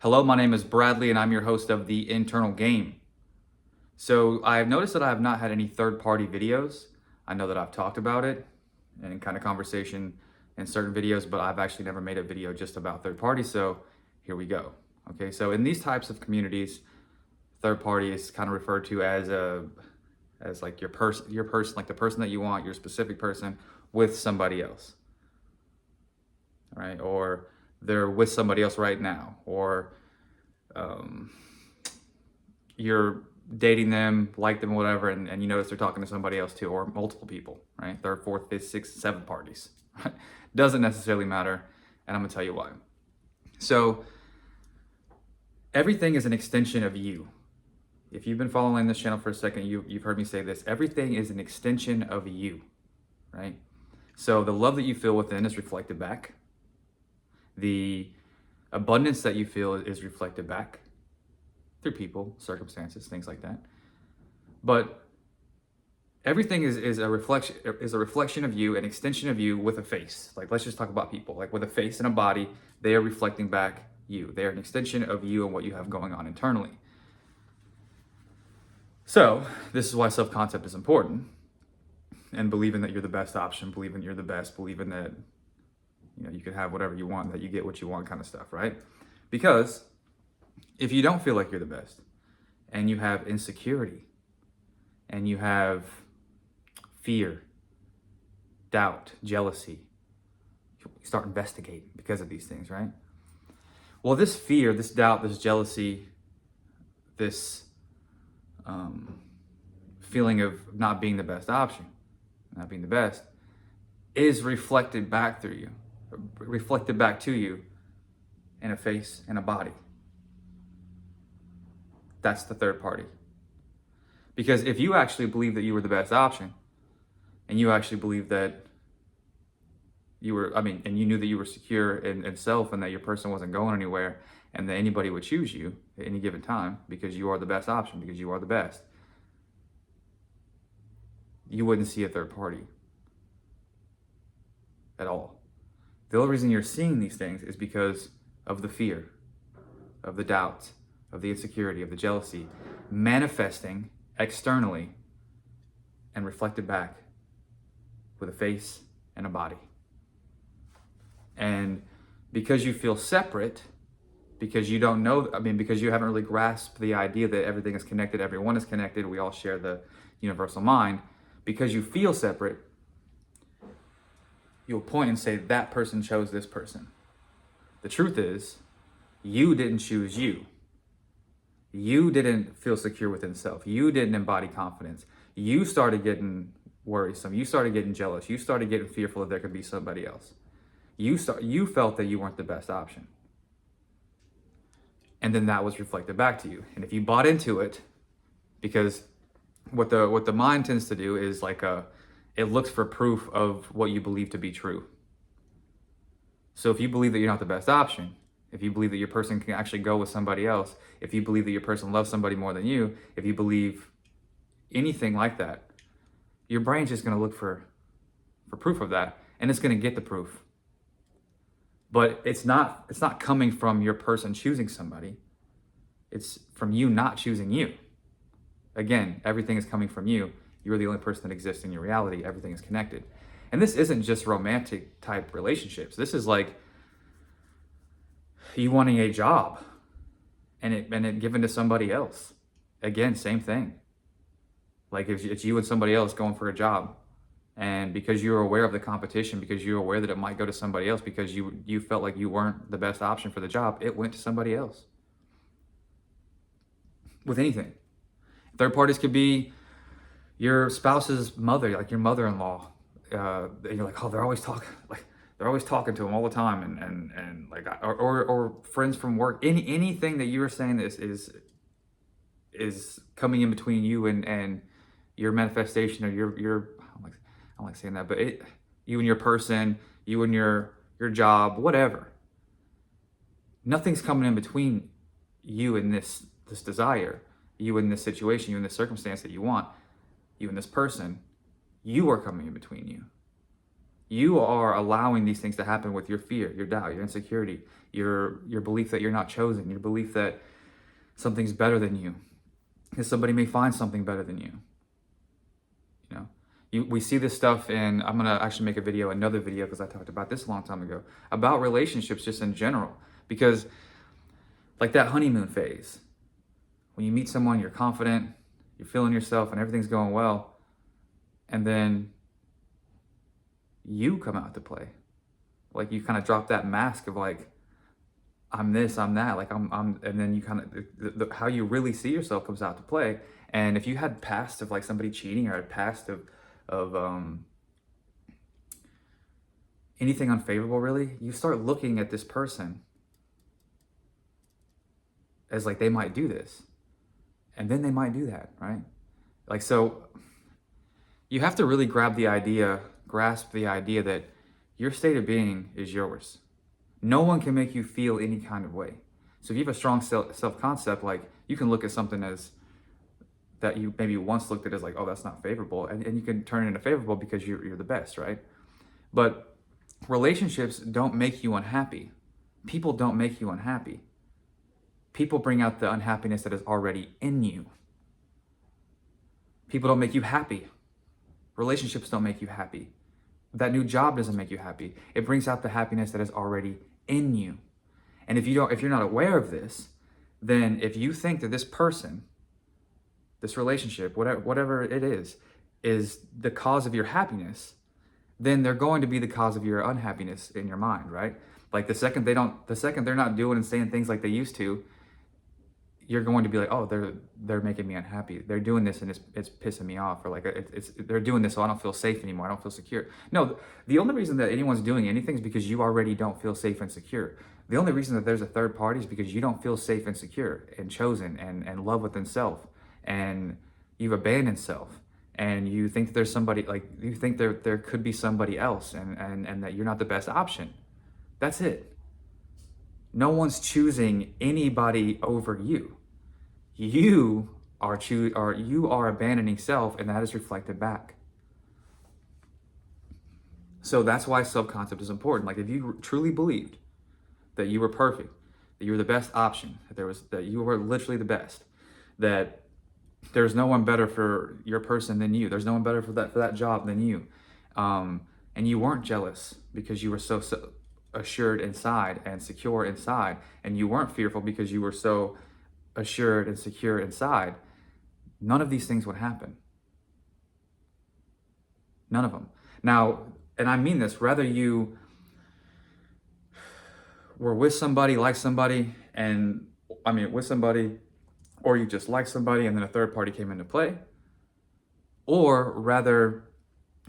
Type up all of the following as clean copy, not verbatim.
Hello, my name is Bradley and I'm your host of The Internal Game. So I've noticed that I have not had any third-party videos. I know that I've talked about it in kind of conversation in certain videos, but I've actually never made a video just about third party. So here we go. Okay, so in these types of communities, third party is kind of referred to as like your person, like the person that you want, your specific person with somebody else. All right, or they're with somebody else right now, or you're dating them, like them, whatever, and you notice they're talking to somebody else too, or multiple people, right? Third, fourth, fifth, sixth, seventh parties. Doesn't necessarily matter, and I'm gonna tell you why. So everything is an extension of you. If you've been following this channel for a second, you've heard me say this. Everything is an extension of you, right? So the love that you feel within is reflected back. The abundance that you feel is reflected back through people, circumstances, things like that. But everything is a reflection of you, an extension of you with a face. Like, let's just talk about people. Like, with a face and a body, they are reflecting back you. They are an extension of you and what you have going on internally. So this is why self-concept is important, and believing that you're the best option, believing you're the best, believing that you can have whatever you want, that you get what you want, kind of stuff, right? Because if you don't feel like you're the best, and you have insecurity, and you have fear, doubt, jealousy, you start investigating because of these things, right? Well, this fear, this doubt, this jealousy, this feeling of not being the best option, not being the best, is reflected back through you, reflected back to you in a face and a body. That's the third party. Because if you actually believe that you were the best option, and you actually believe that you were, and you knew that you were secure in self, and that your person wasn't going anywhere, and that anybody would choose you at any given time because you are the best option, because you are the best, you wouldn't see a third party at all. The only reason you're seeing these things is because of the fear, of the doubt, of the insecurity, of the jealousy, manifesting externally and reflected back with a face and a body. And because you feel separate, because you don't know, because you haven't really grasped the idea that everything is connected, everyone is connected, we all share the universal mind, because you feel separate, you'll point and say, that person chose this person. The truth is, you didn't choose you. You didn't feel secure within self. You didn't embody confidence. You started getting worrisome. You started getting jealous. You started getting fearful that there could be somebody else. You felt that you weren't the best option. And then that was reflected back to you. And if you bought into it, because what the mind tends to do is it looks for proof of what you believe to be true. So if you believe that you're not the best option, if you believe that your person can actually go with somebody else, if you believe that your person loves somebody more than you, if you believe anything like that, your brain's just going to look for proof of that, and it's going to get the proof. But it's not coming from your person choosing somebody. It's from you not choosing you. Again, everything is coming from you. You're the only person that exists in your reality. Everything is connected. And this isn't just romantic type relationships. This is like you wanting a job and it given to somebody else. Again, same thing. Like if it's you and somebody else going for a job, and because you're aware of the competition, because you're aware that it might go to somebody else, because you felt like you weren't the best option for the job, it went to somebody else. With anything. Third parties could be your spouse's mother, like your mother-in-law. You're like, oh, they're always talking to him all the time, and like, or friends from work. Anything that you were saying is coming in between you and your manifestation, or your I don't like saying that, but you and your person, you and your job, whatever. Nothing's coming in between you and this desire, you in this situation, you in this circumstance that you want, you and this person. You are coming in between you. You are allowing these things to happen with your fear, your doubt, your insecurity, your belief that you're not chosen, your belief that something's better than you, because somebody may find something better than you. You know, we see this stuff in, I'm gonna actually make another video, because I talked about this a long time ago, about relationships just in general. Because like that honeymoon phase, when you meet someone, you're confident, you're feeling yourself and everything's going well, and then you come out to play. Like you kind of drop that mask of like, I'm this, I'm that, like I'm, and then you kind of, how you really see yourself comes out to play. And if you had past of like somebody cheating, or a past of anything unfavorable, really, you start looking at this person as like they might do this, and then they might do that, right? Like, so you have to really grasp the idea that your state of being is yours. No one can make you feel any kind of way. So if you have a strong self-concept, like you can look at something as that you maybe once looked at as like, oh, that's not favorable, and you can turn it into favorable because you're the best, right? But relationships don't make you unhappy. People don't make you unhappy. People bring out the unhappiness that is already in you. People don't make you happy. Relationships don't make you happy. That new job doesn't make you happy. It brings out the happiness that is already in you. And if you're not aware of this, then if you think that this person, this relationship, whatever it is the cause of your happiness, then they're going to be the cause of your unhappiness in your mind, right? Like the second they're not doing and saying things like they used to, you're going to be like, oh, they're making me unhappy. They're doing this and it's pissing me off, or like they're doing this so I don't feel safe anymore. I don't feel secure. No, the only reason that anyone's doing anything is because you already don't feel safe and secure. The only reason that there's a third party is because you don't feel safe and secure and chosen and love within self, and you've abandoned self, and you think that there's somebody, like you think there could be somebody else, and that you're not the best option. That's it. No one's choosing anybody over you. You are abandoning self, and that is reflected back. So that's why self-concept is important. Like if you truly believed that you were perfect, that you were the best option, that you were literally the best, that there's no one better for your person than you, there's no one better for that job than you, and you weren't jealous because you were so assured inside and secure inside, and you weren't fearful because you were so assured and secure inside, none of these things would happen. None of them. Now, and I mean this, whether you were with somebody, like somebody, with somebody, or you just like somebody and then a third party came into play, or rather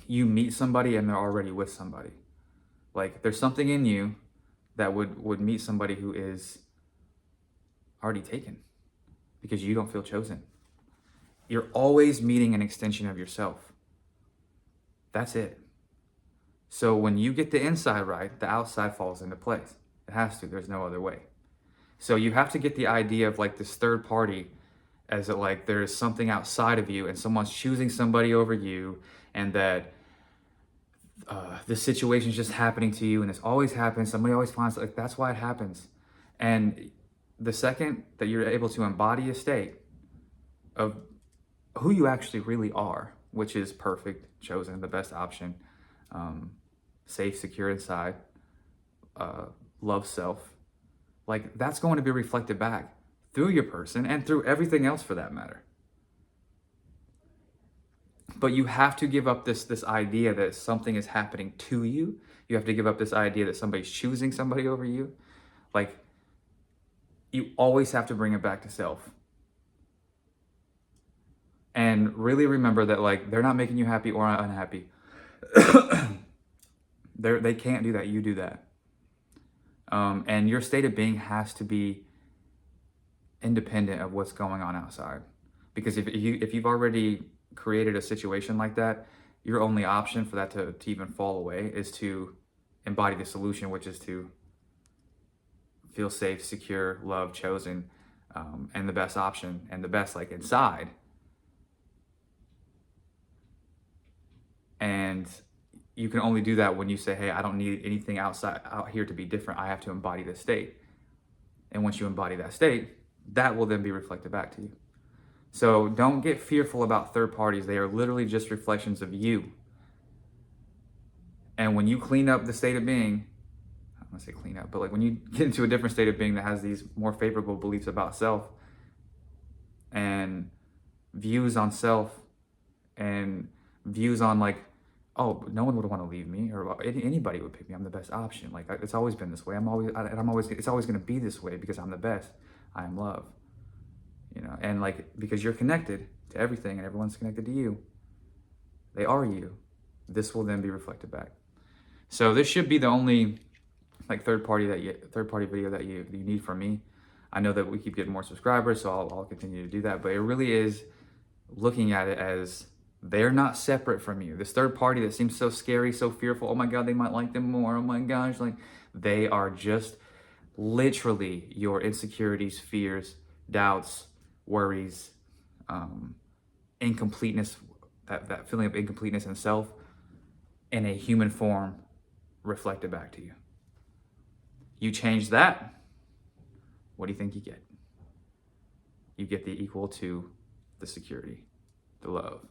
you meet somebody and they're already with somebody. Like there's something in you that would meet somebody who is already taken because you don't feel chosen. You're always meeting an extension of yourself. That's it. So when you get the inside right, the outside falls into place. It has to. There's no other way. So you have to get the idea of like this third party as that like there is something outside of you and someone's choosing somebody over you, and that this situation's just happening to you and it's always happens. Somebody always finds, like, that's why it happens. And the second that you're able to embody a state of who you actually really are, which is perfect, chosen, the best option, safe, secure inside, love self, like that's going to be reflected back through your person and through everything else for that matter. But you have to give up this idea that something is happening to you. You have to give up this idea that somebody's choosing somebody over you. Like, you always have to bring it back to self. And really remember that, like, they're not making you happy or unhappy. They can't do that. You do that. And your state of being has to be independent of what's going on outside. Because if you've already created a situation like that, your only option for that to even fall away is to embody the solution, which is to feel safe, secure, loved, chosen, and the best option and the best, like, inside. And you can only do that when you say, hey, I don't need anything out here to be different. I have to embody this state. And once you embody that state, that will then be reflected back to you. So don't get fearful about third parties. They are literally just reflections of you. And when you clean up the state of being, I'm gonna say clean up, but like when you get into a different state of being that has these more favorable beliefs about self and views on self and views on like, oh, no one would want to leave me, or anybody would pick me. I'm the best option. Like it's always been this way. It's always going to be this way because I'm the best. I am love. You know, and like because you're connected to everything and everyone's connected to you. They are you. This will then be reflected back. So this should be the only like third party video that you need from me. I know that we keep getting more subscribers, so I'll continue to do that. But it really is looking at it as they're not separate from you. This third party that seems so scary, so fearful. Oh my God, they might like them more. Oh my gosh, like they are just literally your insecurities, fears, doubts, worries, incompleteness, that feeling of incompleteness in self in a human form reflected back to you. You change that, what do you think you get? You get the equal to the security, the love,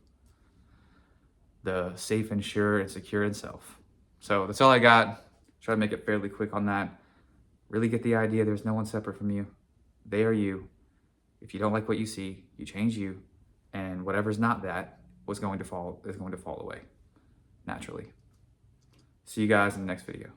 the safe and sure and secure in self. So that's all I got. Try to make it fairly quick on that. Really get the idea there's no one separate from you. They are you. If you don't like what you see, you change you, and whatever's not that is going to fall away naturally. See you guys in the next video.